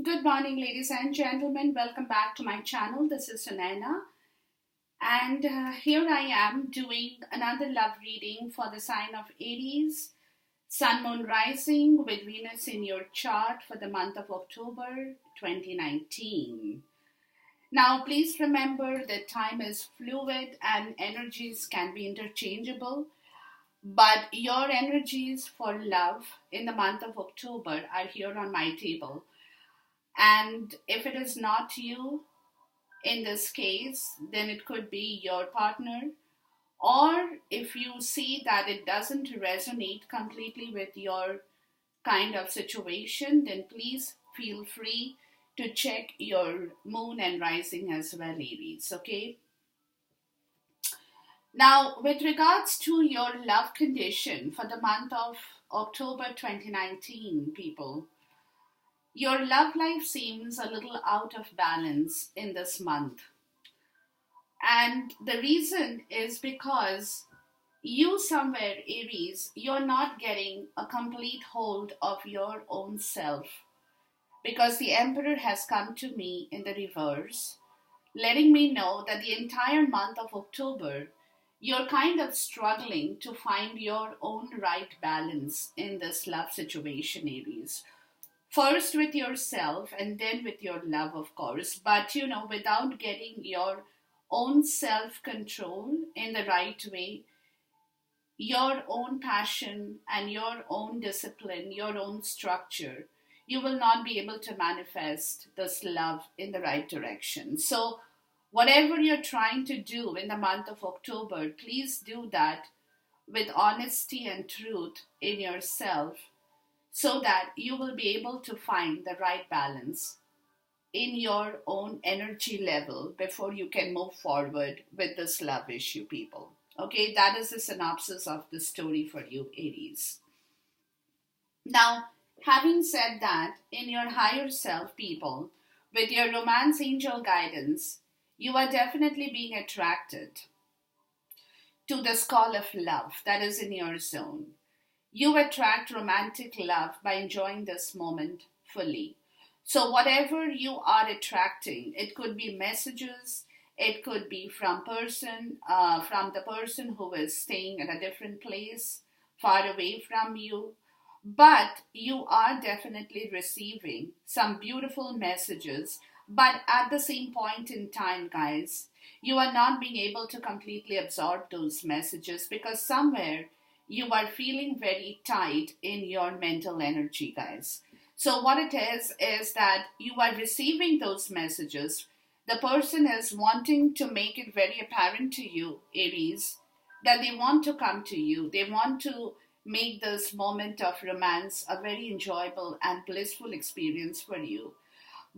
Good morning, ladies and gentlemen. Welcome back to my channel. This is Sunaina, and here I am doing another love reading for the sign of Aries, Sun, Moon, Rising with Venus in your chart for the month of October 2019. Now, please remember that time is fluid and energies can be interchangeable, but your energies for love in the month of October are here on my table. And if it is not you, in this case, then it could be your partner. Or if you see that it doesn't resonate completely with your kind of situation, then please feel free to check your moon and rising as well, Aries. Okay. Now, with regards to your love condition for the month of October 2019, people, your love life seems a little out of balance in this month. And the reason is because you, somewhere, Aries, you're not getting a complete hold of your own self. Because the Emperor has come to me in the reverse, letting me know that the entire month of October, you're kind of struggling to find your own right balance in this love situation, Aries. First with yourself and then with your love, of course, but without getting your own self control in the right way, your own passion and your own discipline, your own structure, you will not be able to manifest this love in the right direction. So, whatever you're trying to do in the month of October, please do that with honesty and truth in yourself so that you will be able to find the right balance in your own energy level before you can move forward with this love issue, people. Okay, that is the synopsis of the story for you, Aries. Now, having said that, in your higher self, people, with your romance angel guidance, you are definitely being attracted to this call of love that is in your zone. You attract romantic love by enjoying this moment fully. So, whatever you are attracting, it could be messages, it could be from the person who is staying in a different place, far away from you. But you are definitely receiving some beautiful messages. But at the same point in time, guys, you are not being able to completely absorb those messages because somewhere you are feeling very tight in your mental energy, guys. So, what it is that you are receiving those messages. The person is wanting to make it very apparent to you, Aries, that they want to come to you. They want to make this moment of romance a very enjoyable and blissful experience for you.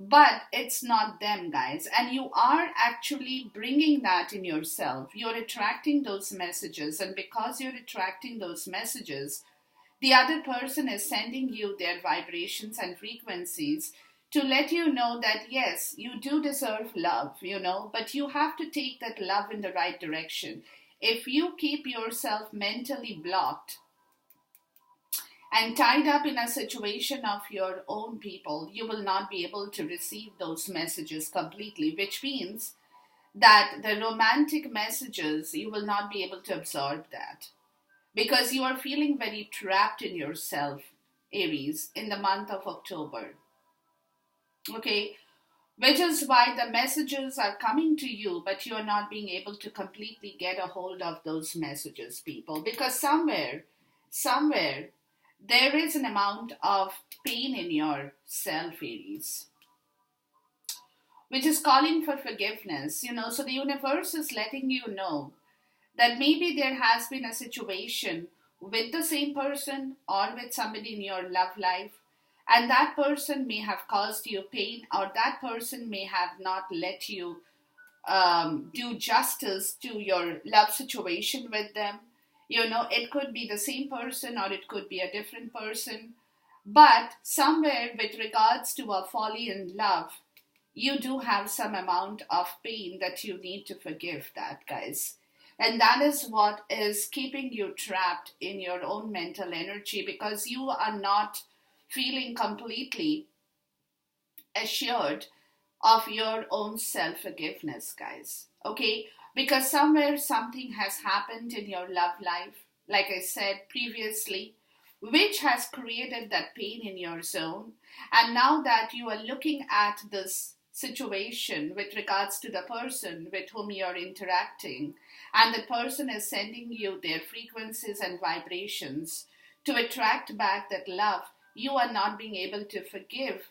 But it's not them, guys. And you are actually bringing that in yourself. You're attracting those messages. And because you're attracting those messages, the other person is sending you their vibrations and frequencies to let you know that yes, you do deserve love, but you have to take that love in the right direction. If you keep yourself mentally blocked, and tied up in a situation of your own, people, you will not be able to receive those messages completely, which means that the romantic messages, you will not be able to absorb that because you are feeling very trapped in yourself, Aries, in the month of October. Okay, which is why the messages are coming to you, but you are not being able to completely get a hold of those messages, people, because somewhere, there is an amount of pain in yourself, Aries, which is calling for forgiveness. So the universe is letting you know that maybe there has been a situation with the same person or with somebody in your love life, and that person may have caused you pain, or that person may have not let you do justice to your love situation with them. It could be the same person or it could be a different person. But somewhere, with regards to a folly in love, you do have some amount of pain that you need to forgive that, guys. And that is what is keeping you trapped in your own mental energy because you are not feeling completely assured of your own self forgiveness, guys. Okay? Because somewhere something has happened in your love life, like I said previously, which has created that pain in your zone. And now that you are looking at this situation with regards to the person with whom you're interacting, and the person is sending you their frequencies and vibrations to attract back that love, you are not being able to forgive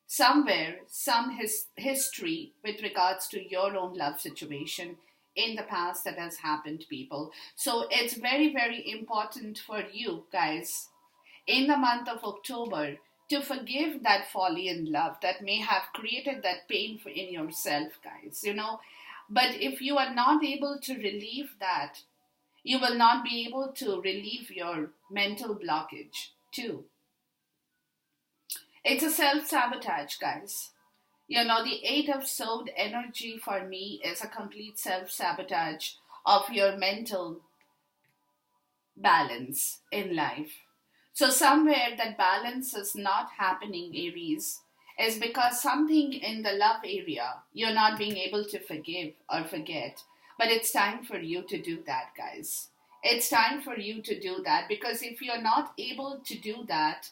somewhere some history with regards to your own love situation in the past that has happened, people. So it's very, very important for you guys in the month of October to forgive that folly in love that may have created that pain in yourself, guys, But if you are not able to relieve that, you will not be able to relieve your mental blockage too. It's a self sabotage, guys. The Eight of Sword energy for me is a complete self sabotage of your mental balance in life. So, somewhere that balance is not happening, Aries, is because something in the love area you're not being able to forgive or forget. But it's time for you to do that, guys. It's time for you to do that, because if you're not able to do that,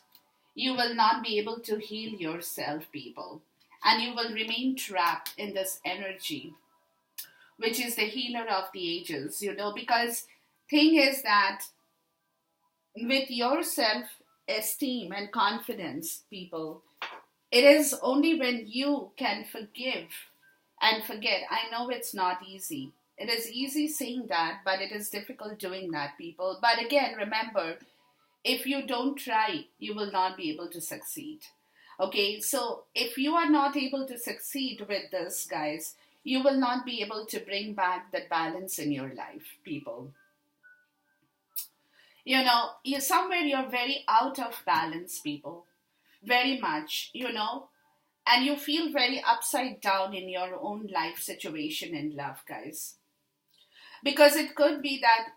you will not be able to heal yourself, people. And you will remain trapped in this energy, which is the healer of the ages, because thing is that with your self-esteem and confidence, people, it is only when you can forgive and forget. I know it's not easy. It is easy saying that, but it is difficult doing that, people. But again, remember, if you don't try, you will not be able to succeed. Okay, so if you are not able to succeed with this, guys, you will not be able to bring back that balance in your life, people. Somewhere you're very out of balance, people. Very much, and you feel very upside down in your own life situation in love, guys. Because it could be that,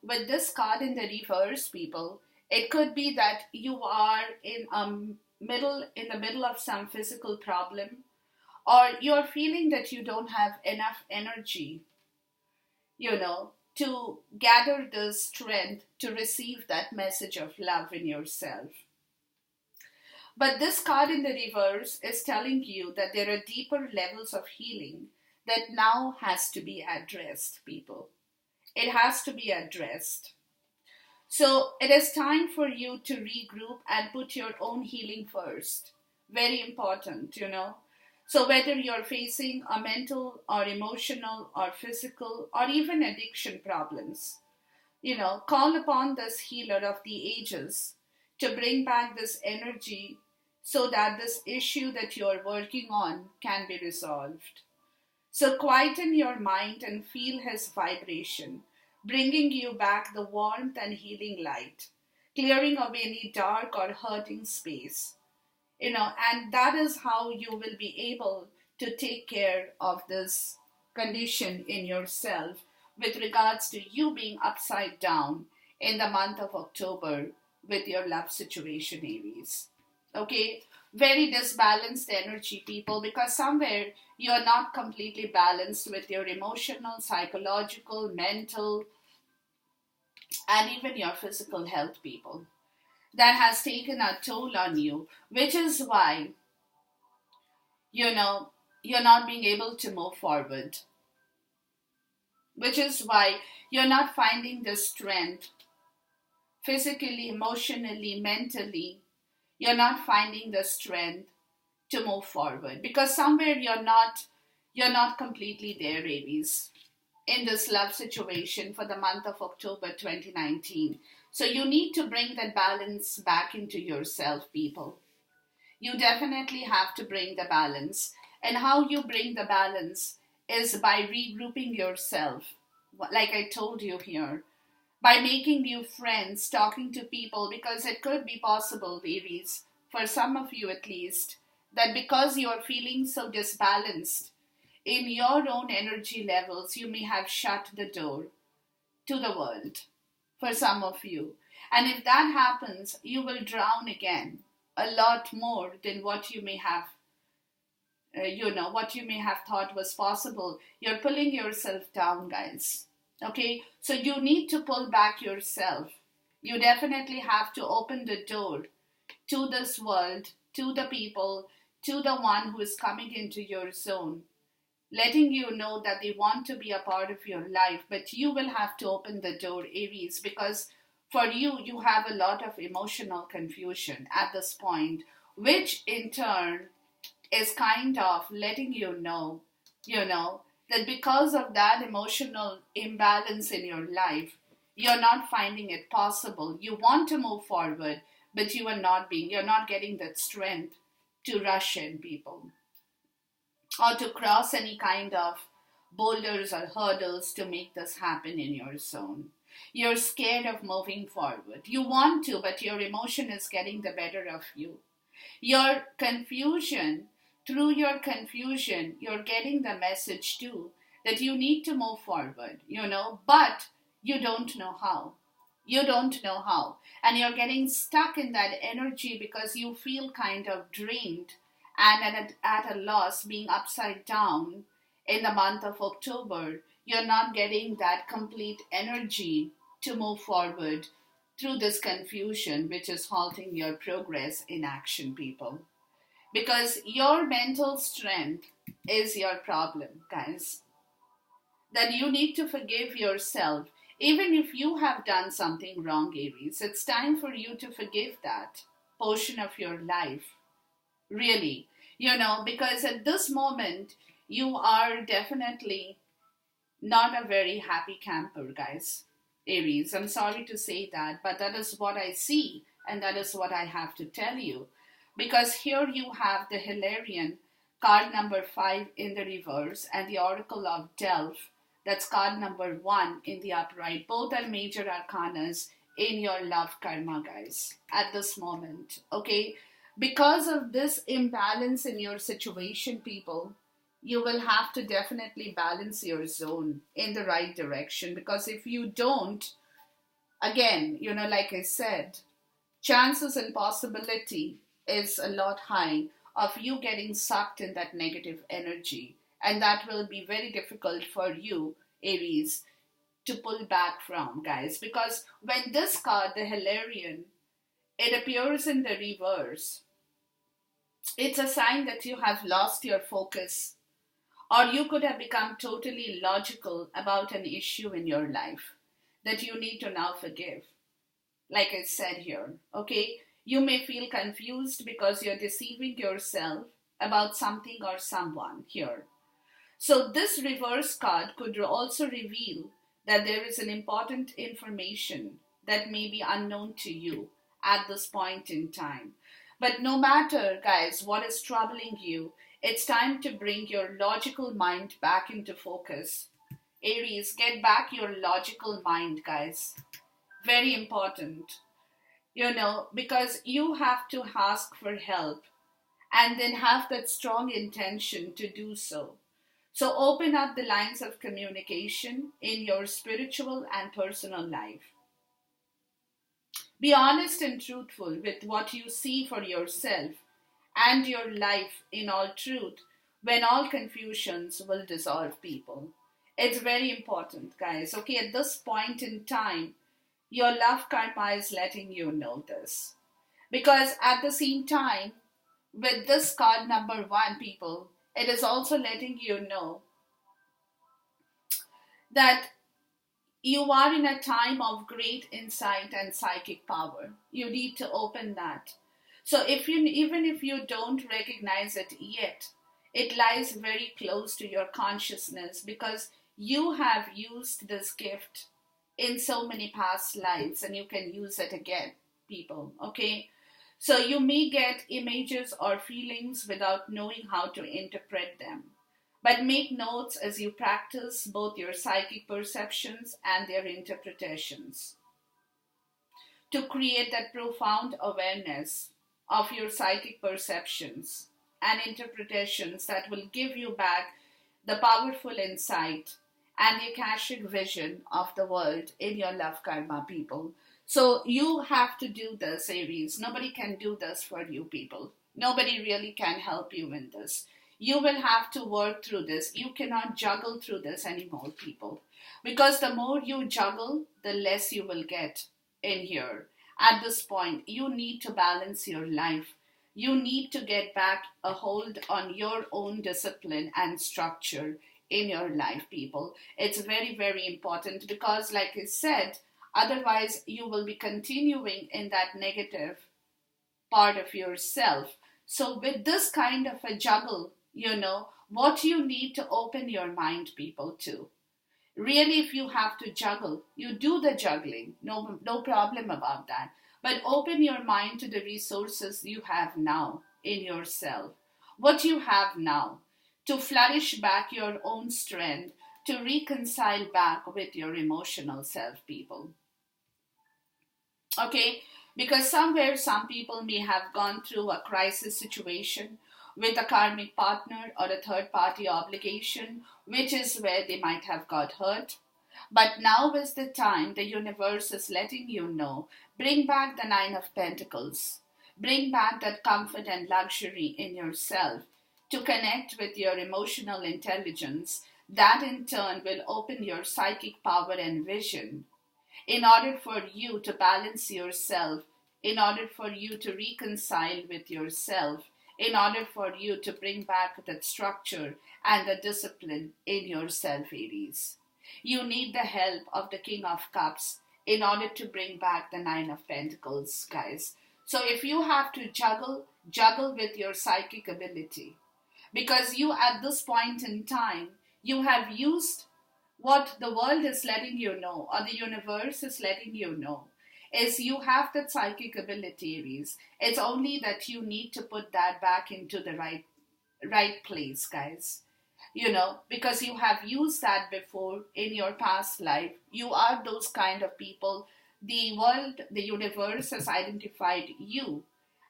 with this card in the reverse, people, it could be that you are in the middle of some physical problem, or you're feeling that you don't have enough energy, to gather the strength to receive that message of love in yourself. But this card in the reverse is telling you that there are deeper levels of healing that now has to be addressed, people. It has to be addressed. So it is time for you to regroup and put your own healing first. Very important, So whether you're facing a mental or emotional or physical or even addiction problems, call upon this healer of the ages to bring back this energy so that this issue that you're working on can be resolved. So quieten your mind and feel his vibration, bringing you back the warmth and healing light, clearing away any dark or hurting space. And that is how you will be able to take care of this condition in yourself with regards to you being upside down in the month of October with your love situation, Aries. Okay, very disbalanced energy, people, because somewhere you're not completely balanced with your emotional, psychological, mental, and even your physical health, people. That has taken a toll on you, which is why, you're not being able to move forward, which is why you're not finding the strength physically, emotionally, mentally. You're not finding the strength to move forward because somewhere you're not completely there, Aries, in this love situation for the month of October 2019. So you need to bring that balance back into yourself, people. You definitely have to bring the balance. And how you bring the balance is by regrouping yourself, like I told you here, by making new friends, talking to people, because it could be possible, Aries, for some of you at least, that because you are feeling so disbalanced in your own energy levels, you may have shut the door to the world for some of you. And if that happens, you will drown again a lot more than what you may have what you may have thought was possible, you're pulling yourself down, guys. Okay, so you need to pull back yourself. You definitely have to open the door to this world, to the people, to the one who is coming into your zone, letting you know that they want to be a part of your life. But you will have to open the door, Aries, because for you, you have a lot of emotional confusion at this point, which in turn is kind of letting you know, that because of that emotional imbalance in your life, you're not finding it possible. You want to move forward, but you're not getting that strength to rush in, people, or to cross any kind of boulders or hurdles to make this happen in your zone. You're scared of moving forward. You want to, but your emotion is getting the better of you. Your confusion, through your confusion, you're getting the message too that you need to move forward, but you don't know how. You don't know how. And you're getting stuck in that energy because you feel kind of drained and at a loss, being upside down in the month of October. You're not getting that complete energy to move forward through this confusion, which is halting your progress in action, people. Because your mental strength is your problem, guys. That you need to forgive yourself. Even if you have done something wrong, Aries, it's time for you to forgive that portion of your life. Really. Because at this moment, you are definitely not a very happy camper, guys. Aries, I'm sorry to say that, but that is what I see, and that is what I have to tell you. Because here you have the Hilarion, card number 5 in the reverse, and the Oracle of Delph, that's card number 1 in the upright. Both are major arcanas in your love karma, guys, at this moment. Okay? Because of this imbalance in your situation, people, you will have to definitely balance your zone in the right direction. Because if you don't, again, like I said, chances and possibility is a lot high of you getting sucked in that negative energy. And that will be very difficult for you, Aries, to pull back from, guys. Because when this card, the Hilarion, it appears in the reverse, it's a sign that you have lost your focus, or you could have become totally illogical about an issue in your life that you need to now forgive. Like I said here, okay? You may feel confused because you're deceiving yourself about something or someone here. So this reverse card could also reveal that there is an important information that may be unknown to you at this point in time. But no matter, guys, what is troubling you, it's time to bring your logical mind back into focus. Aries, get back your logical mind, guys. Very important. Because you have to ask for help and then have that strong intention to do so. So open up the lines of communication in your spiritual and personal life. Be honest and truthful with what you see for yourself and your life in all truth, when all confusions will dissolve, people. It's very important, guys. Okay, at this point in time, your love karma is letting you know this. Because at the same time, with this card number 1, people, it is also letting you know that you are in a time of great insight and psychic power. You need to open that. So even if you don't recognize it yet, it lies very close to your consciousness because you have used this gift in so many past lives and you can use it again, people, okay? So you may get images or feelings without knowing how to interpret them. But make notes as you practice both your psychic perceptions and their interpretations to create that profound awareness of your psychic perceptions and interpretations that will give you back the powerful insight and the Akashic vision of the world in your love karma, people. So you have to do this, Aries. Nobody can do this for you, people. Nobody really can help you in this. You will have to work through this. You cannot juggle through this anymore, people. Because the more you juggle, the less you will get in here. At this point, you need to balance your life. You need to get back a hold on your own discipline and structure in your life, people. It's very, very important because, like I said, otherwise you will be continuing in that negative part of yourself. So, with this kind of a juggle, what you need to open your mind, people, to. Really, if you have to juggle, you do the juggling. No problem about that. But open your mind to the resources you have now in yourself. What you have now to flourish back your own strength, to reconcile back with your emotional self, people. Okay, because somewhere some people may have gone through a crisis situation with a karmic partner or a third party obligation, which is where they might have got hurt. But now is the time the universe is letting you know, bring back the Nine of Pentacles, bring back that comfort and luxury in yourself to connect with your emotional intelligence. That in turn will open your psychic power and vision in order for you to balance yourself, in order for you to reconcile with yourself, in order for you to bring back that structure and the discipline in yourself, Aries. You need the help of the King of Cups in order to bring back the Nine of Pentacles, guys. So if you have to juggle, juggle with your psychic ability. Because you, at this point in time, you have used what the world is letting you know, or the universe is letting you know, is you have that psychic ability, Aries. It's only that you need to put that back into the right place, guys. Because you have used that before in your past life. You are those kind of people. The world, the universe has identified you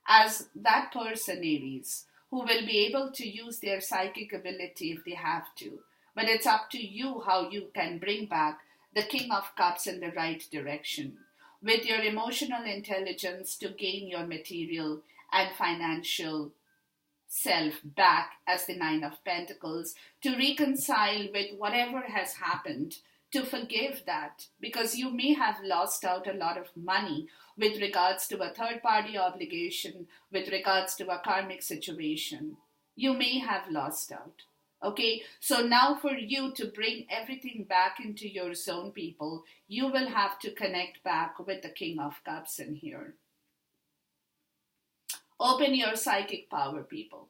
as that person, Aries, who will be able to use their psychic ability if they have to. But it's up to you how you can bring back the King of Cups in the right direction with your emotional intelligence to gain your material and financial self back as the Nine of Pentacles, to reconcile with whatever has happened, to forgive that, because you may have lost out a lot of money with regards to a third party obligation, with regards to a karmic situation. You may have lost out. Okay, so now for you to bring everything back into your zone, people, you will have to connect back with the King of Cups in here. Open your psychic power, people.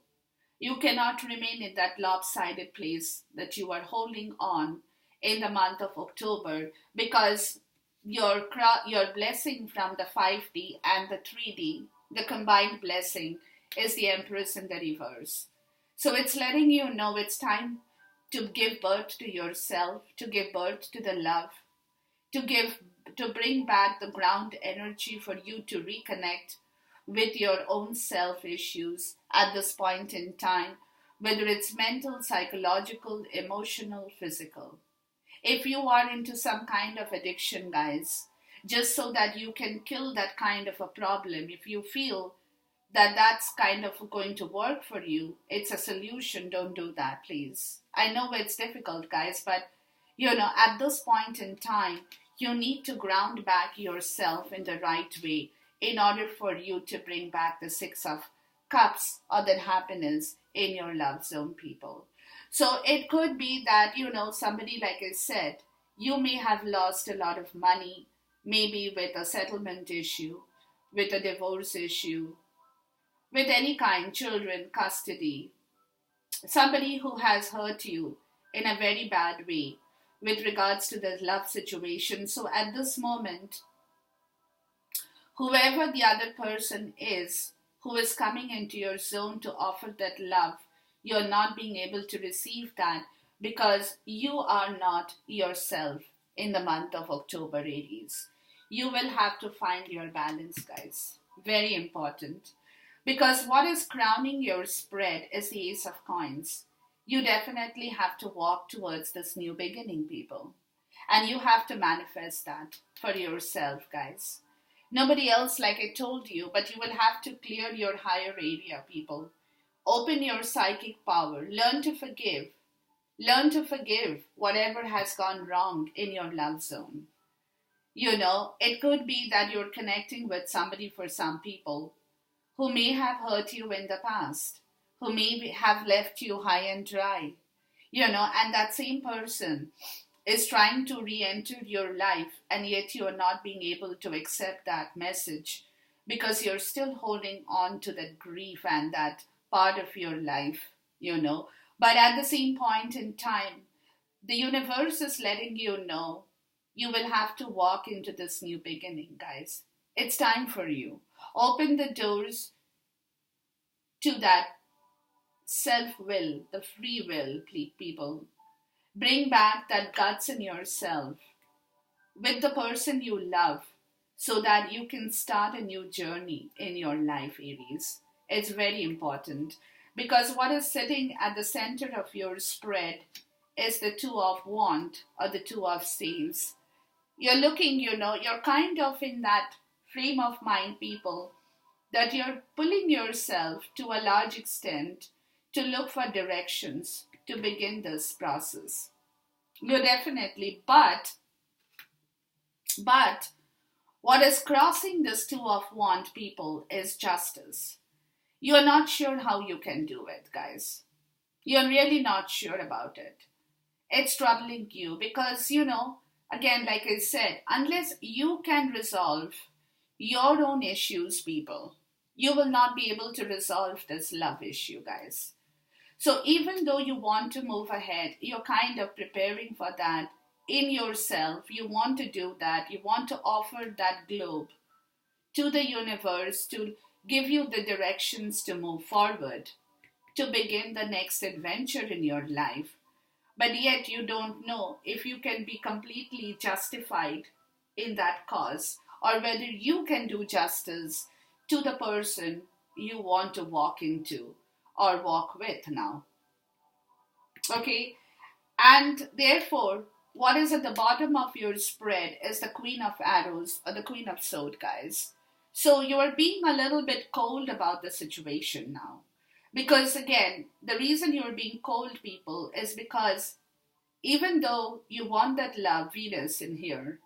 You cannot remain in that lopsided place that you are holding on in the month of October, because your blessing from the 5D and the 3D, the combined blessing, is the Empress in the reverse. So it's letting you know it's time to give birth to yourself, to give birth to the love, to bring back the ground energy for you to reconnect with your own self issues at this point in time, whether it's mental, psychological, emotional, physical. If you are into some kind of addiction, guys, just so that you can kill that kind of a problem, if you feel that that's kind of going to work for you, it's a solution, don't do that, please. I know it's difficult, guys, but at this point in time, you need to ground back yourself in the right way in order for you to bring back the Six of Cups or that happiness in your love zone, people. So it could be that, somebody, like I said, you may have lost a lot of money, maybe with a settlement issue, with a divorce issue, with any kind, children, custody, somebody who has hurt you in a very bad way with regards to the love situation. So at this moment, whoever the other person is who is coming into your zone to offer that love, you're not being able to receive that because you are not yourself in the month of October, Aries. You will have to find your balance, guys. Very important. Because what is crowning your spread is the Ace of Coins. You definitely have to walk towards this new beginning, people. And you have to manifest that for yourself, guys. Nobody else, like I told you, but you will have to clear your higher area, people. Open your psychic power. Learn to forgive. Learn to forgive whatever has gone wrong in your love zone. It could be that you're connecting with somebody, for some people, who may have hurt you in the past, who may have left you high and dry, and that same person is trying to re enter your life, and yet you're not being able to accept that message because you're still holding on to that grief and that part of your life. But at the same point in time, the universe is letting you know you will have to walk into this new beginning, guys. It's time for you. Open the doors to that self will, the free will, people. Bring back that guts in yourself with the person you love so that you can start a new journey in your life, Aries. It's very important because what is sitting at the center of your spread is the Two of Wands or the Two of Staves. You're looking, you're kind of in that frame of mind, people, that you're pulling yourself to a large extent to look for directions to begin this process. You definitely, but what is crossing this Two of Wands, people, is justice. You're not sure how you can do it, guys. You're really not sure about it. It's troubling you because, again, like I said, unless you can resolve your own issues, people, you will not be able to resolve this love issue, guys. So even though you want to move ahead, you're kind of preparing for that in yourself. You want to do that. You want to offer that globe to the universe to give you the directions to move forward, to begin the next adventure in your life. But yet you don't know if you can be completely justified in that cause or whether you can do justice to the person you want to walk into or walk with now. Okay? And therefore, what is at the bottom of your spread is the Queen of Arrows or the Queen of Swords, guys. So you are being a little bit cold about the situation now. Because again, the reason you're being cold, people, is because even though you want that love, Venus in here,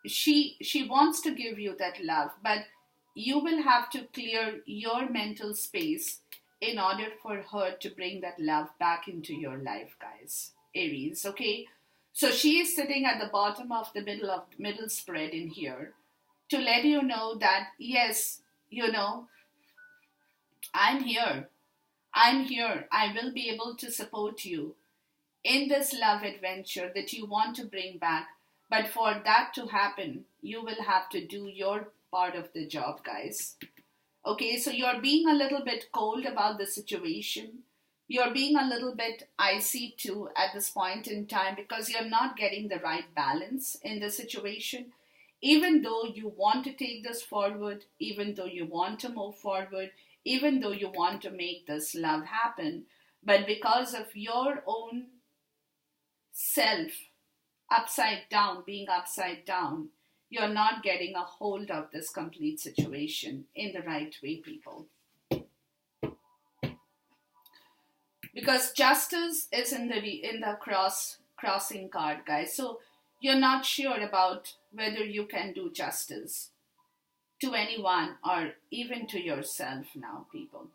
she wants to give you that love, but you will have to clear your mental space in order for her to bring that love back into your life, guys. Aries, okay? So she is sitting at the bottom of the middle spread in here to let you know that yes, I'm here. I'm here. I will be able to support you in this love adventure that you want to bring back. But for that to happen, you will have to do your part of the job, guys. Okay, so you're being a little bit cold about the situation. You're being a little bit icy too at this point in time because you're not getting the right balance in the situation. Even though you want to take this forward, even though you want to move forward, even though you want to make this love happen, but because of your own self being upside down, you're not getting a hold of this complete situation in the right way, people. Because justice is in the crossing card, guys. So you're not sure about whether you can do justice to anyone or even to yourself now, people.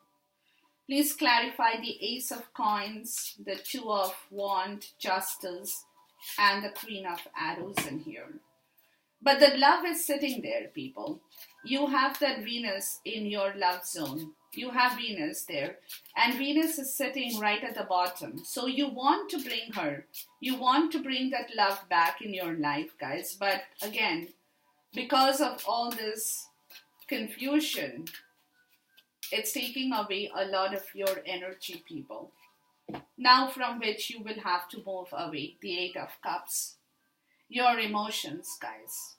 Please clarify the Ace of Coins, the Two of Wands, Justice, and the Queen of Arrows in here. But the love is sitting there, people. You have that Venus in your love zone. You have Venus there. And Venus is sitting right at the bottom. So you want to bring her. You want to bring that love back in your life, guys. But again, because of all this confusion, it's taking away a lot of your energy, people. Now from which you will have to move away. The Eight of Cups. Your emotions, guys.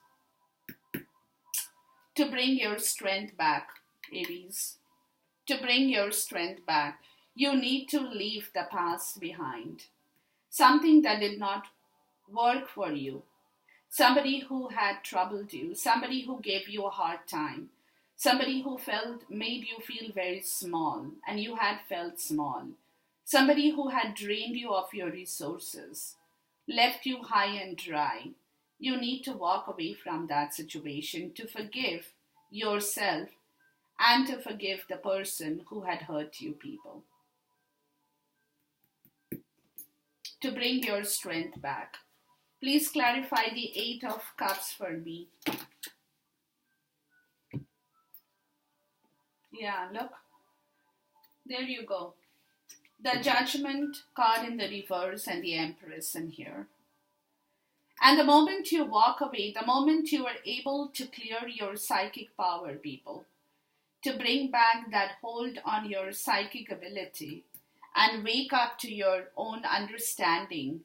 To bring your strength back, Aries. To bring your strength back, you need to leave the past behind. Something that did not work for you. Somebody who had troubled you. Somebody who gave you a hard time. Somebody who made you feel very small and you had felt small. Somebody who had drained you of your resources, left you high and dry. You need to walk away from that situation to forgive yourself and to forgive the person who had hurt you, people. To bring your strength back. Please clarify the Eight of Cups for me. Yeah, look. There you go. The Judgment card in the reverse and the Empress in here. And the moment you walk away, the moment you are able to clear your psychic power, people, to bring back that hold on your psychic ability and wake up to your own understanding,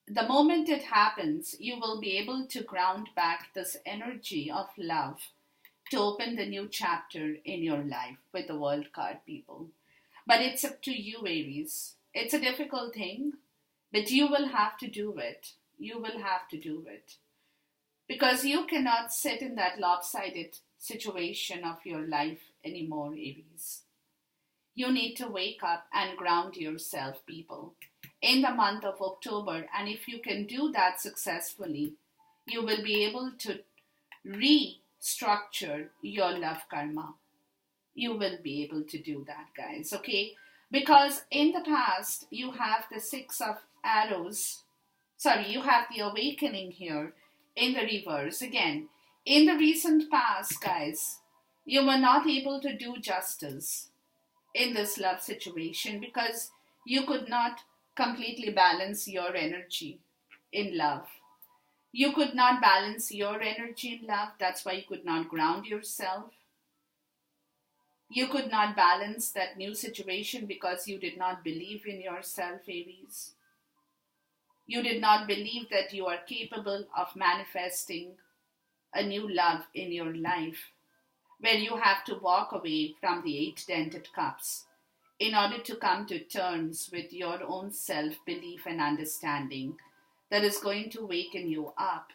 the moment it happens, you will be able to ground back this energy of love to open the new chapter in your life with the World card, people. But it's up to you, Aries. It's a difficult thing, but you will have to do it. You will have to do it. Because you cannot sit in that lopsided situation of your life anymore, Aries. You need to wake up and ground yourself, people, in the month of October. And if you can do that successfully, you will be able to restructure your love karma. You will be able to do that, guys, okay? Because in the past, you have the Six of Arrows. Sorry, you have the Awakening here in the reverse. Again, in the recent past, guys, you were not able to do justice in this love situation because you could not completely balance your energy in love. You could not balance your energy in love. That's why you could not ground yourself. You could not balance that new situation because you did not believe in yourself, Aries. You did not believe that you are capable of manifesting a new love in your life, where you have to walk away from the 8 dented cups in order to come to terms with your own self-belief and understanding that is going to waken you up,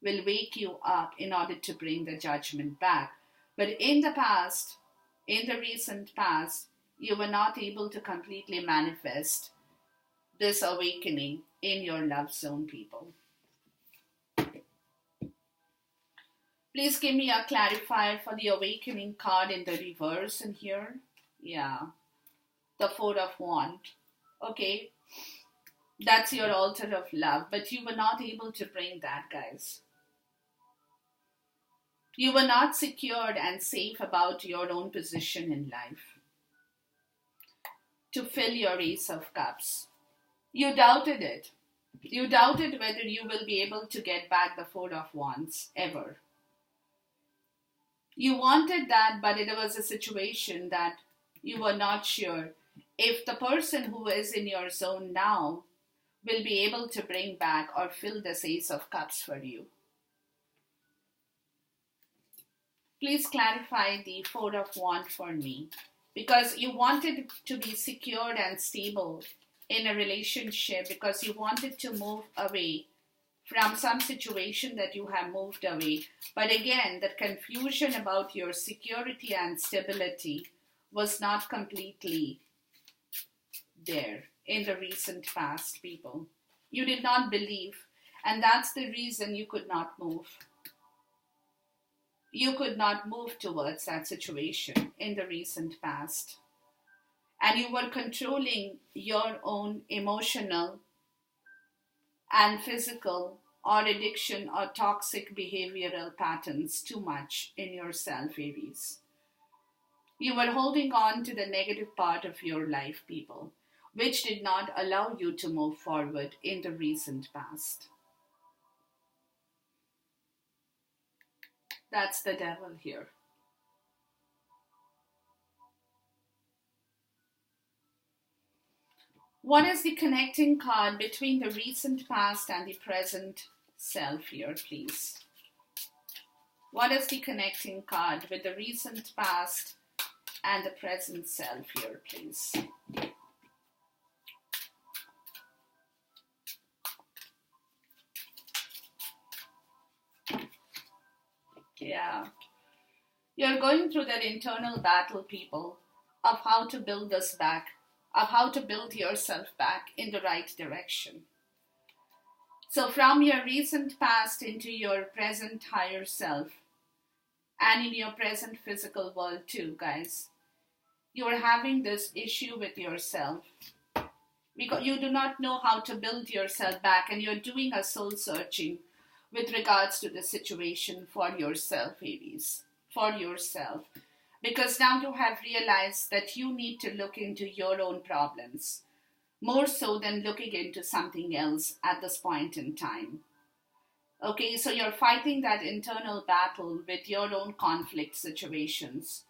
will wake you up in order to bring the Judgment back. But in the past, in the recent past, you were not able to completely manifest this awakening in your love zone, people. Please give me a clarifier for the Awakening card in the reverse in here. Yeah, the Four of Wands. Okay, that's your altar of love, but you were not able to bring that, guys. You were not secured and safe about your own position in life to fill your Ace of Cups. You doubted it. You doubted whether you will be able to get back the Four of Wands ever. You wanted that, but it was a situation that you were not sure if the person who is in your zone now will be able to bring back or fill this Ace of Cups for you. Please clarify the Four of Wands for me, because you wanted to be secured and stable in a relationship, because you wanted to move away from some situation that you have moved away. But again, the confusion about your security and stability was not completely there in the recent past, people. You did not believe, and that's the reason you could not move. You could not move towards that situation in the recent past. And you were controlling your own emotional and physical or addiction or toxic behavioral patterns too much in yourself, Aries. You were holding on to the negative part of your life, people, which did not allow you to move forward in the recent past. That's the devil here. What is the connecting card between the recent past and the present self here, please? What is the connecting card with the recent past and the present self here, please? Yeah. You're going through that internal battle, people, of how to build this back, of how to build yourself back in the right direction. So, from your recent past into your present higher self, and in your present physical world, too, guys, you are having this issue with yourself because you do not know how to build yourself back, and you're doing a soul searching with regards to the situation for yourself, Aries, for yourself. Because now you have realized that you need to look into your own problems more so than looking into something else at this point in time. Okay, so you're fighting that internal battle with your own conflict situations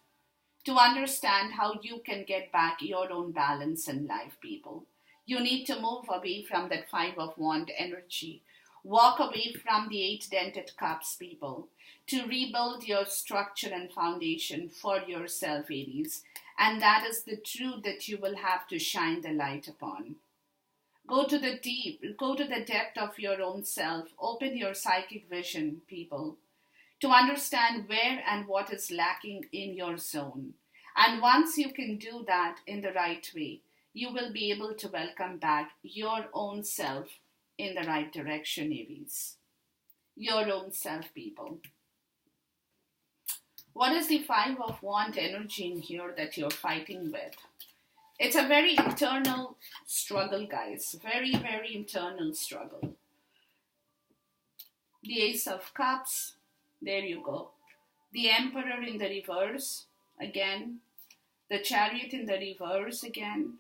to understand how you can get back your own balance in life, people. You need to move away from that Five of Wand energy. Walk away from the Eight Dented Cups, people, to rebuild your structure and foundation for yourself, Aries. And that is the truth that you will have to shine the light upon. Go to the deep, go to the depth of your own self. Open your psychic vision, people, to understand where and what is lacking in your zone. And once you can do that in the right way, you will be able to welcome back your own self in the right direction, Aries. Your own self, people. What is the Five of Wand energy in here that you're fighting with? It's a very internal struggle, guys. Very, very internal struggle. The Ace of Cups. There you go. The Emperor in the reverse. Again. The Chariot in the reverse again.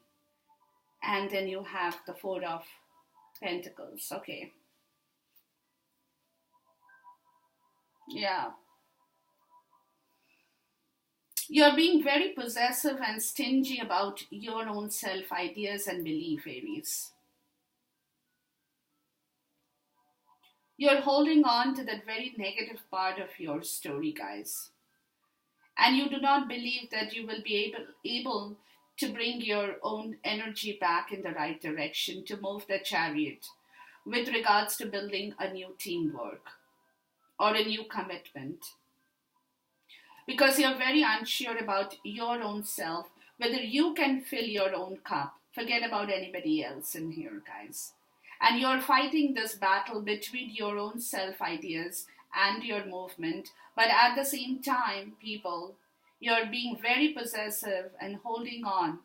And then you have the Four of Pentacles. Okay. Yeah. You're being very possessive and stingy about your own self ideas and belief, Aries. You're holding on to that very negative part of your story, guys. And you do not believe that you will be able to bring your own energy back in the right direction to move the chariot with regards to building a new teamwork or a new commitment. Because you're very unsure about your own self, whether you can fill your own cup. Forget about anybody else in here, guys. And you're fighting this battle between your own self ideas and your movement, but at the same time, people, you're being very possessive and holding on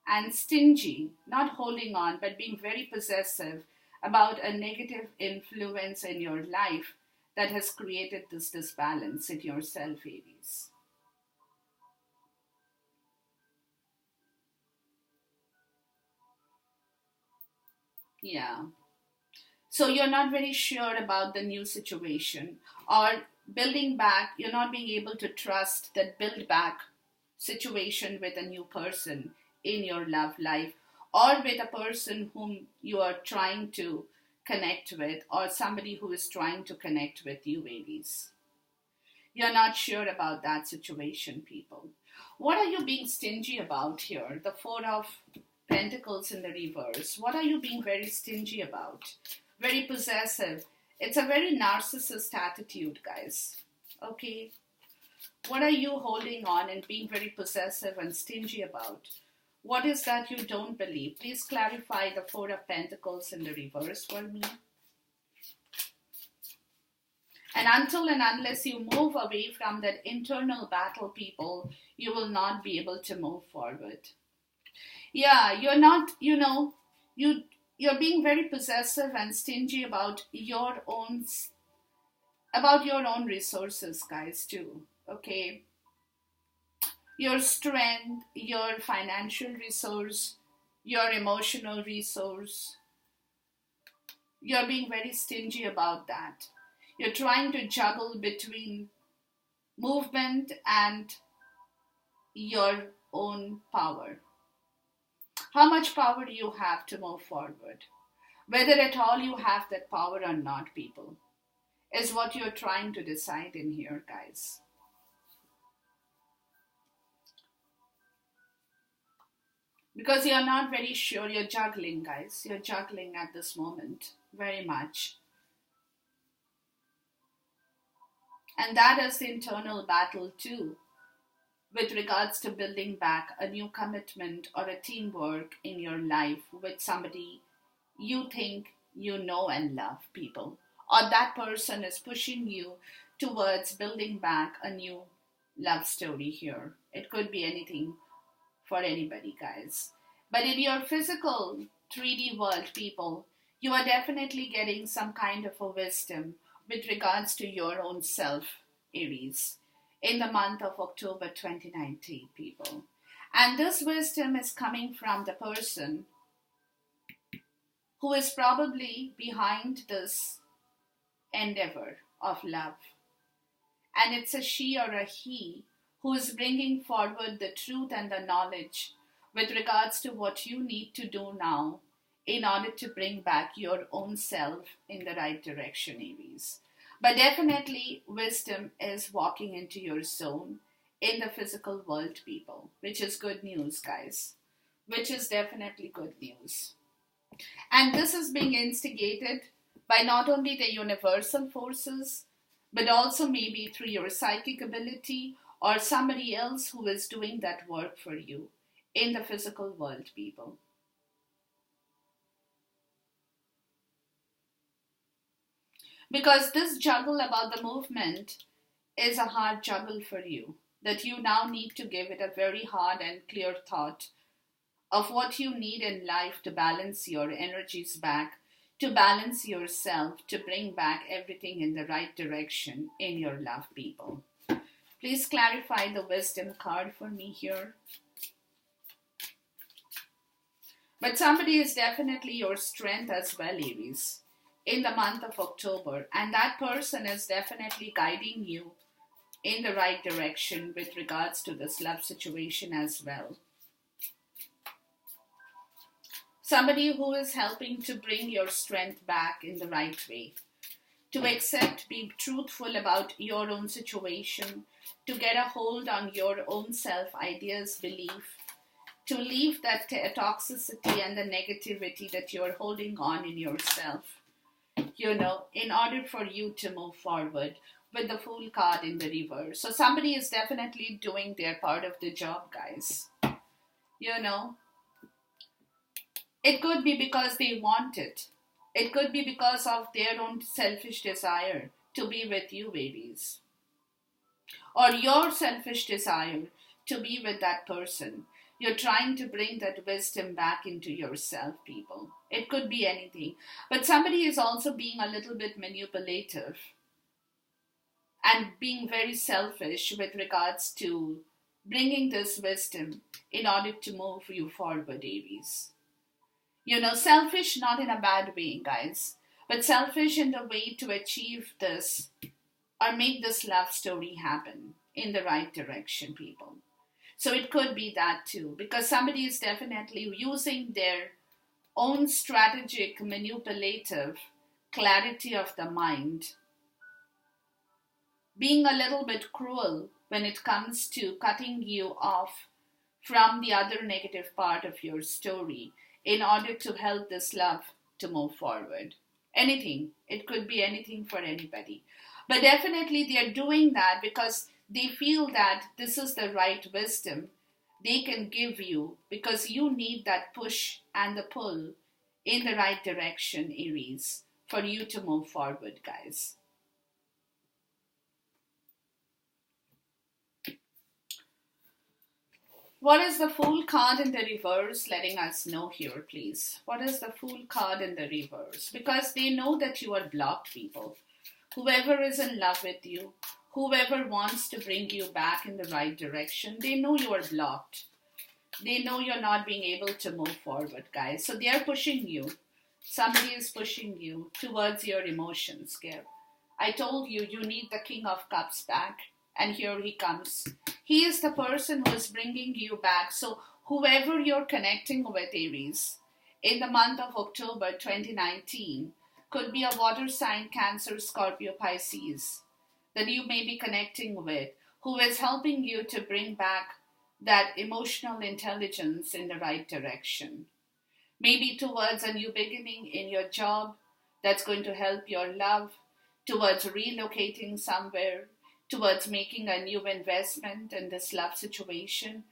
and stingy, not holding on, but being very possessive about a negative influence in your life that has created this disbalance in yourself, Aries. Yeah. So you're not very sure about the new situation or building back, you're not being able to trust that build back situation with a new person in your love life or with a person whom you are trying to connect with or somebody who is trying to connect with you, Aries. You're not sure about that situation, people. What are you being stingy about here? The Four of Pentacles in the reverse. What are you being very stingy about? Very possessive. It's a very narcissist attitude, guys. Okay? What are you holding on and being very possessive and stingy about? What is that you don't believe? Please clarify the Four of Pentacles in the reverse for me. And until and unless you move away from that internal battle, people, you will not be able to move forward. Yeah, you're not, you're being very possessive and stingy about your own resources, guys, too. Okay? Your strength, your financial resource, your emotional resource. You're being very stingy about that. You're trying to juggle between movement and your own power. How much power do you have to move forward? Whether at all you have that power or not, people, is what you're trying to decide in here, guys. Because you're not very sure, you're juggling, guys. You're juggling at this moment, very much. And that is the internal battle too. with regards to building back a new commitment or a teamwork in your life with somebody you think you know and love, people. Or that person is pushing you towards building back a new love story here. It could be anything for anybody, guys. But in your physical 3D world, people, you are definitely getting some kind of a wisdom with regards to your own self, Aries, in the month of October 2019, people. And this wisdom is coming from the person who is probably behind this endeavor of love. And it's a she or a he who is bringing forward the truth and the knowledge with regards to what you need to do now in order to bring back your own self in the right direction, Aries. But definitely, wisdom is walking into your zone in the physical world, people, which is good news, guys. Which is definitely good news. And this is being instigated by not only the universal forces, but also maybe through your psychic ability or somebody else who is doing that work for you in the physical world, people. Because this juggle about the movement is a hard juggle for you, that you now need to give it a very hard and clear thought of what you need in life to balance your energies back, to balance yourself, to bring back everything in the right direction in your love, people. Please clarify the wisdom card for me here. But somebody is definitely your strength as well, Aries, in the month of October. And that person is definitely guiding you in the right direction with regards to this love situation as well. Somebody who is helping to bring your strength back in the right way. To accept, be truthful about your own situation, to get a hold on your own self, ideas, belief, to leave that toxicity and the negativity that you're holding on in yourself, in order for you to move forward with the Fool card in the reverse. So somebody is definitely doing their part of the job, guys. It could be because they want it. It could be because of their own selfish desire to be with you, babies. Or your selfish desire to be with that person. You're trying to bring that wisdom back into yourself, people. It could be anything. But somebody is also being a little bit manipulative and being very selfish with regards to bringing this wisdom in order to move you forward, Aries. Selfish not in a bad way, guys, but selfish in the way to achieve this or make this love story happen in the right direction, people. So it could be that too, because somebody is definitely using their own strategic, manipulative clarity of the mind, being a little bit cruel when it comes to cutting you off from the other negative part of your story in order to help this love to move forward. Anything. It could be anything for anybody. But definitely they are doing that because they feel that this is the right wisdom they can give you, because you need that push and the pull in the right direction, Aries, for you to move forward, guys. What is the Fool card in the reverse letting us know here, please? What is the Fool card in the reverse? Because they know that you are blocked, people. Whoever is in love with you, whoever wants to bring you back in the right direction, they know you are blocked. They know you're not being able to move forward, guys. So they are pushing you. Somebody is pushing you towards your emotions, Gab. I told you, you need the King of Cups back. And here he comes. He is the person who is bringing you back. So whoever you're connecting with, Aries, in the month of October 2019, could be a water sign, Cancer, Scorpio, Pisces, that you may be connecting with, who is helping you to bring back that emotional intelligence in the right direction. Maybe towards a new beginning in your job that's going to help your love, towards relocating somewhere, towards making a new investment in this love situation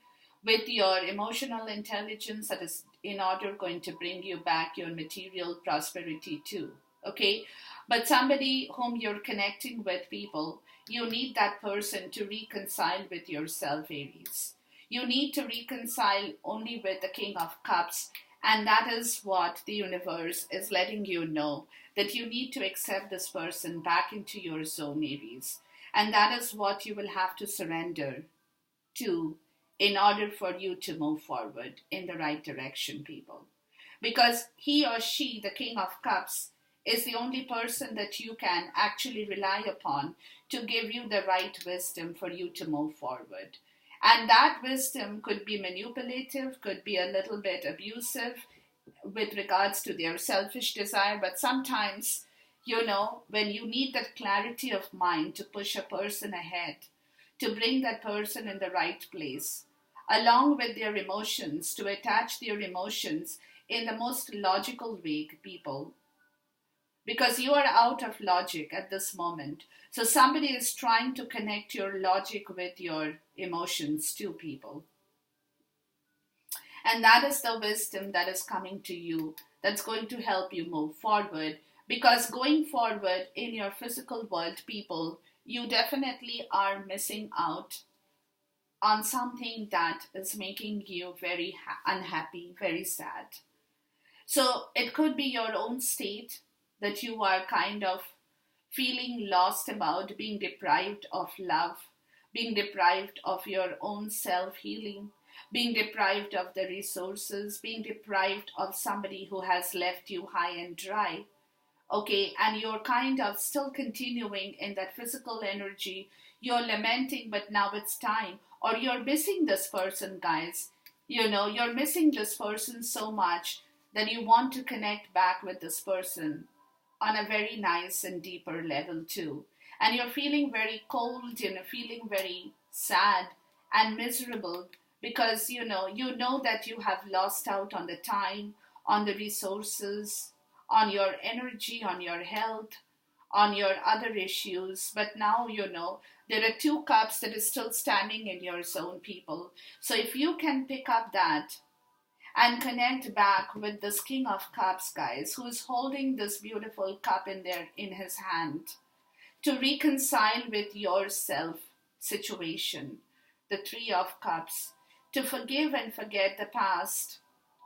with your emotional intelligence that is in order going to bring you back your material prosperity too. Okay, but somebody whom you're connecting with, people, you need that person to reconcile with yourself, Aries. You need to reconcile only with the King of Cups, and that is what the universe is letting you know, that you need to accept this person back into your zone, Aries. And that is what you will have to surrender to in order for you to move forward in the right direction, people. Because he or she, the King of Cups, is the only person that you can actually rely upon to give you the right wisdom for you to move forward. And that wisdom could be manipulative, could be a little bit abusive with regards to their selfish desire, but sometimes, when you need that clarity of mind to push a person ahead, to bring that person in the right place, along with their emotions, to attach their emotions in the most logical way, people, because you are out of logic at this moment. So somebody is trying to connect your logic with your emotions to, people. And that is the wisdom that is coming to you that's going to help you move forward. Because going forward in your physical world, people, you definitely are missing out on something that is making you very unhappy, very sad. So it could be your own state that you are kind of feeling lost about, being deprived of love, being deprived of your own self healing, being deprived of the resources, being deprived of somebody who has left you high and dry. Okay, and you're kind of still continuing in that physical energy. You're lamenting, but now it's time. Or you're missing this person, guys. You're missing this person so much that you want to connect back with this person on a very nice and deeper level too. And you're feeling very cold, feeling very sad and miserable because you know that you have lost out on the time, on the resources, on your energy, on your health, on your other issues. But now there are two cups that is still standing in your zone, people. So if you can pick up that and connect back with this King of Cups, guys, who is holding this beautiful cup in his hand, to reconcile with yourself situation, the Three of Cups, to forgive and forget the past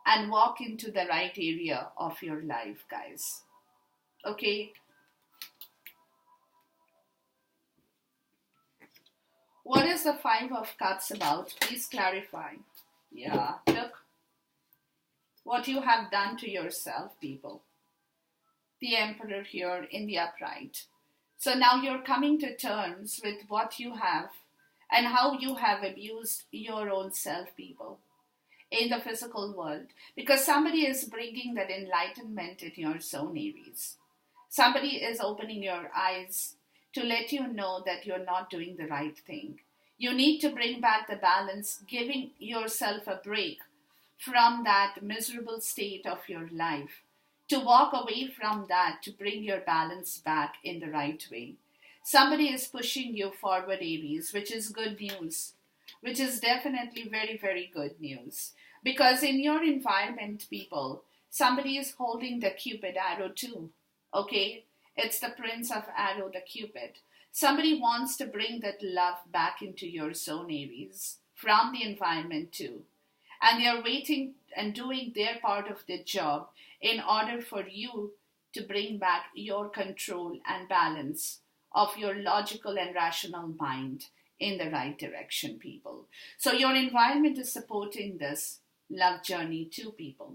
and walk into the right area of your life, guys. Okay? What is the Five of Cups about? Please clarify. Yeah, look what you have done to yourself, people. The Emperor here in the upright. So now you're coming to terms with what you have and how you have abused your own self, people, in the physical world. Because somebody is bringing that enlightenment in your zone, Aries. Somebody is opening your eyes to let you know that you're not doing the right thing. You need to bring back the balance, giving yourself a break from that miserable state of your life, to walk away from that, to bring your balance back in the right way. Somebody is pushing you forward, Aries, which is good news, which is definitely very, very good news. Because in your environment, people, somebody is holding the Cupid arrow too, okay? It's the Prince of Arrow, the Cupid. Somebody wants to bring that love back into your zone, Aries, from the environment too. And they are waiting and doing their part of the job in order for you to bring back your control and balance of your logical and rational mind in the right direction, people. So your environment is supporting this love journey too, people.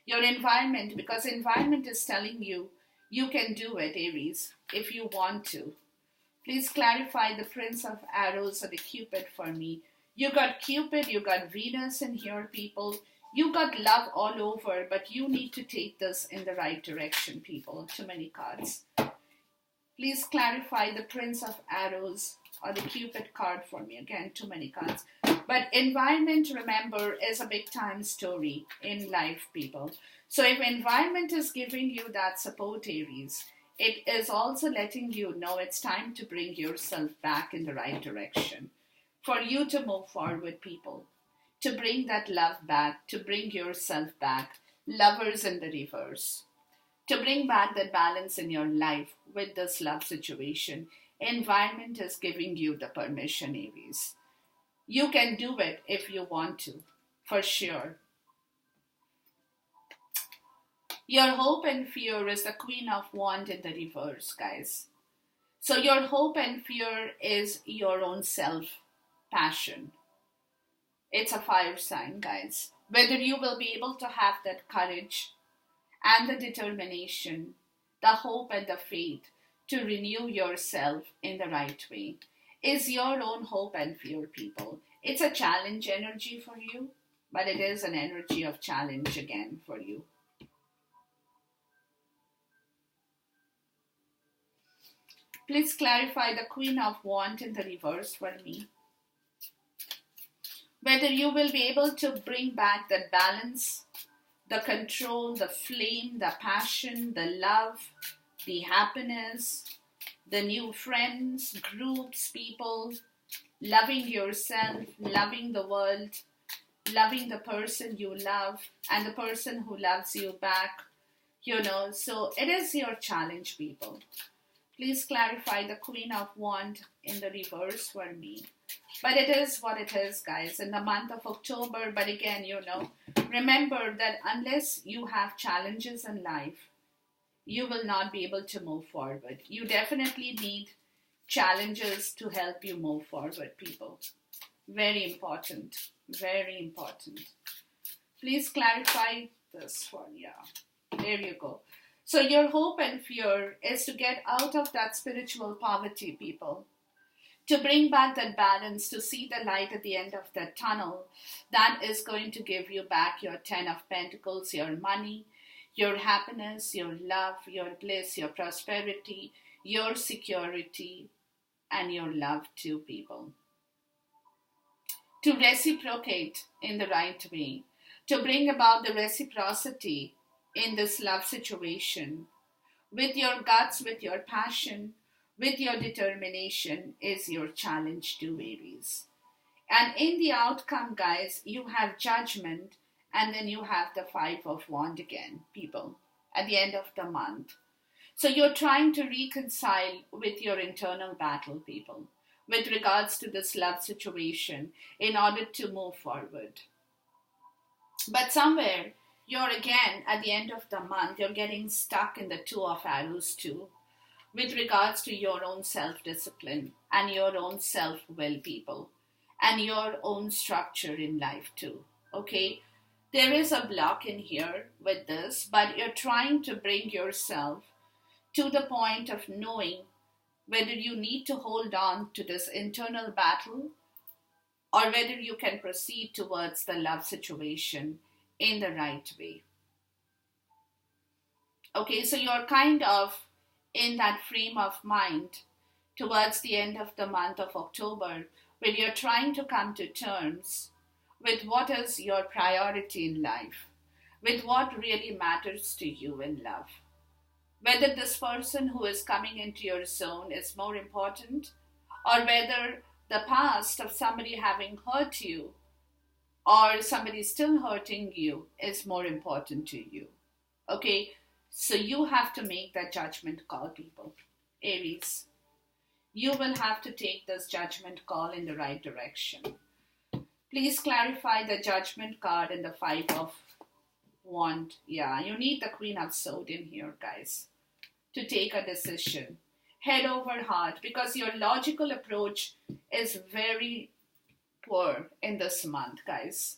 Your environment, because environment is telling you, you can do it, Aries, if you want to. Please clarify the Prince of Arrows or the Cupid for me. You got Cupid, you got Venus in here, people. You got love all over, but you need to take this in the right direction, people. Too many cards. Please clarify the Prince of Arrows or the Cupid card for me. Again, too many cards. But environment, remember, is a big time story in life, people. So if environment is giving you that support, Aries, it is also letting you know it's time to bring yourself back in the right direction, for you to move forward with people, to bring that love back, to bring yourself back, lovers in the reverse, to bring back that balance in your life with this love situation. Environment is giving you the permission, Aries. You can do it if you want to, for sure. Your hope and fear is the Queen of Wands in the reverse, guys. So your hope and fear is your own self passion. It's a fire sign, guys. Whether you will be able to have that courage and the determination, the hope and the faith to renew yourself in the right way is your own hope and fear, people. It's a challenge energy for you, but it is an energy of challenge again for you. Please clarify the Queen of Wands in the reverse for me. Whether you will be able to bring back the balance, the control, the flame, the passion, the love, the happiness, the new friends, groups, people, loving yourself, loving the world, loving the person you love, and the person who loves you back. So it is your challenge, people. Please clarify the Queen of Wands in the reverse for me. But it is what it is, guys, in the month of October. But again, remember that unless you have challenges in life, you will not be able to move forward. You definitely need challenges to help you move forward, people. Very important. Very important. Please clarify this for you. There you go. So your hope and fear is to get out of that spiritual poverty, people. To bring back that balance, to see the light at the end of that tunnel, that is going to give you back your 10 of Pentacles, your money, your happiness, your love, your bliss, your prosperity, your security, and your love to people. To reciprocate in the right way, to bring about the reciprocity in this love situation, with your guts, with your passion, with your determination is your challenge to Aries. And in the outcome, guys, you have Judgment, and then you have the Five of Wands again, people, at the end of the month. So you're trying to reconcile with your internal battle, people, with regards to this love situation in order to move forward. But somewhere, you're again, at the end of the month, you're getting stuck in the Two of Arrows too, with regards to your own self-discipline and your own self-will, people, and your own structure in life too, okay? There is a block in here with this, but you're trying to bring yourself to the point of knowing whether you need to hold on to this internal battle or whether you can proceed towards the love situation in the right way. Okay, so you're kind of in that frame of mind towards the end of the month of October when you're trying to come to terms with what is your priority in life, with what really matters to you in love. Whether this person who is coming into your zone is more important, or whether the past of somebody having hurt you or somebody still hurting you is more important to you. Okay, so you have to make that judgment call, people. Aries, you will have to take this judgment call in the right direction. Please clarify the Judgment card and the Five of Wands. Yeah, you need the Queen of Swords in here, guys, to take a decision. Head over heart, because your logical approach is very poor in this month, guys.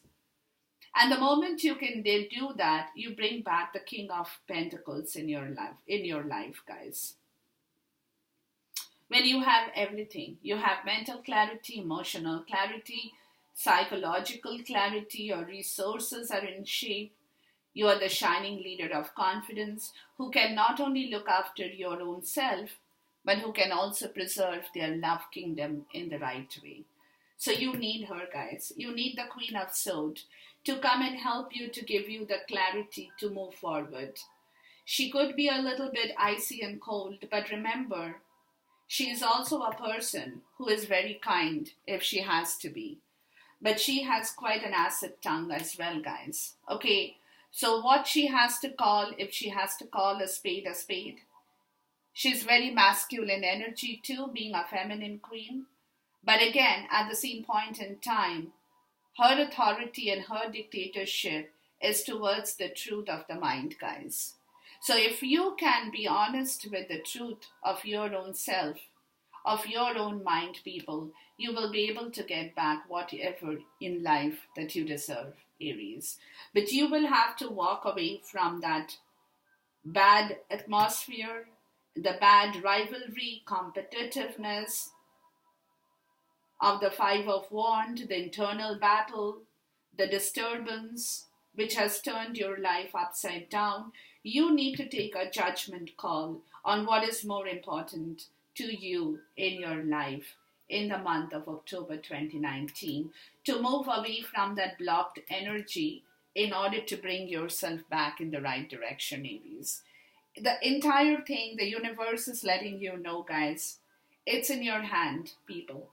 And the moment you can do that, you bring back the King of Pentacles in your life, guys. When you have everything, you have mental clarity, emotional clarity, psychological clarity, your resources are in shape. You are the shining leader of confidence who can not only look after your own self, but who can also preserve their love kingdom in the right way. So you need her, guys. You need the Queen of Swords to come and help you, to give you the clarity to move forward. She could be a little bit icy and cold, but remember, she is also a person who is very kind if she has to be. But she has quite an acid tongue as well, guys. Okay, so what she has to call, if she has to call a spade, she's very masculine energy too, being a feminine queen. But again, at the same point in time, her authority and her dictatorship is towards the truth of the mind, guys. So if you can be honest with the truth of your own self, of your own mind, people, you will be able to get back whatever in life that you deserve, Aries. But you will have to walk away from that bad atmosphere, the bad rivalry, competitiveness, of the Five of Wands, the internal battle, the disturbance which has turned your life upside down. You need to take a judgment call on what is more important to you in your life in the month of October 2019 to move away from that blocked energy in order to bring yourself back in the right direction, Aries. The entire thing, the universe is letting you know, guys, it's in your hand, people.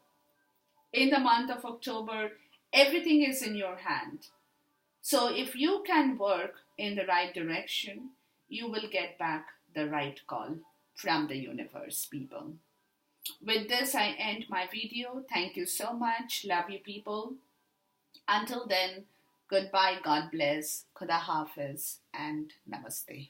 In the month of October, everything is in your hand. So if you can work in the right direction, you will get back the right call from the universe, people. With this, I end my video. Thank you so much. Love you, people. Until then, goodbye, God bless, Khuda Hafiz, and Namaste.